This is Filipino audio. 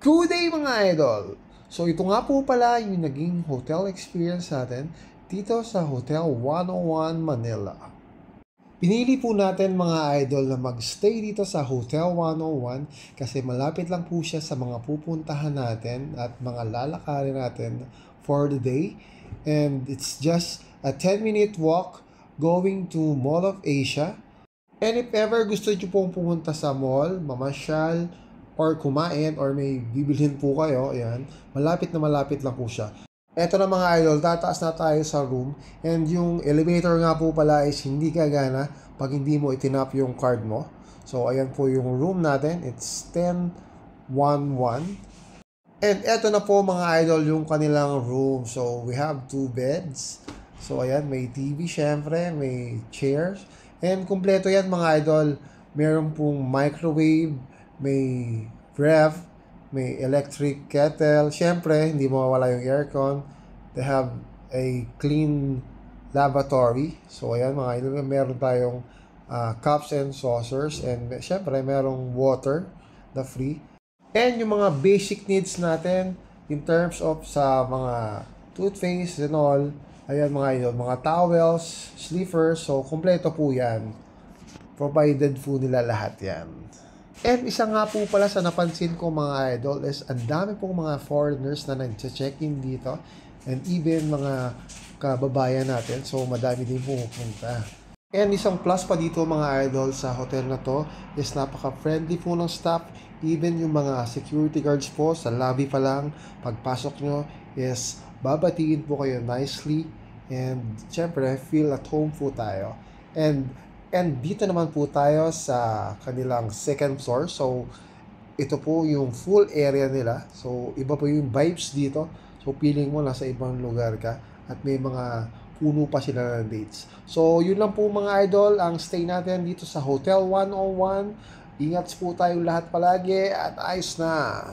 Good day mga idol! So ito nga po pala yung naging hotel experience natin dito sa Hotel 101 Manila. Pinili po natin mga idol na magstay dito sa Hotel 101 kasi malapit lang po siya sa mga pupuntahan natin at mga lalakarin natin for the day. And it's just a 10-minute walk going to Mall of Asia. And if ever gusto nyo pong pumunta sa mall, mamasyal, or kumain, or may bibilhin po kayo, ayan, malapit na malapit lang po siya. Eto na mga idol, tataas na tayo sa room, and yung elevator nga po pala is hindi gagana pag hindi mo itinap yung card mo. So, ayan po yung room natin, it's 1011. And eto na po mga idol yung kanilang room. So, we have 2 beds. So, ayan, may TV syempre, may chairs. And kumpleto yan mga idol. Meron pong microwave, may ref, may electric kettle. Syempre, hindi mawawala yung aircon. They have a clean lavatory. So, ayan mga idol, meron tayong cups and saucers. And syempre, merong water na free. And yung mga basic needs natin in terms of sa mga toothpaste and all, ayan mga idol, mga towels, sleepers, so kumpleto po yan. Provided po nila lahat yan. And isa nga po pala sa napansin ko mga idol is ang dami pong mga foreigners na nag-check-in dito and even mga kababayan natin, so madami din pumunta. And isang plus pa dito mga idol sa hotel na to is napaka-friendly po ng staff. Even yung mga security guards po sa lobby pa lang, pagpasok nyo is babatiin po kayo nicely. And syempre, feel at home po tayo. And dito naman po tayo sa kanilang second floor. So, ito po yung full area nila. So, iba po yung vibes dito. So, feeling mo nasa ibang lugar ka. At may mga puno pa sila ng dates. So, yun lang po mga idol, ang stay natin dito sa Hotel 101. Ingat po tayo lahat palagi at ayos na!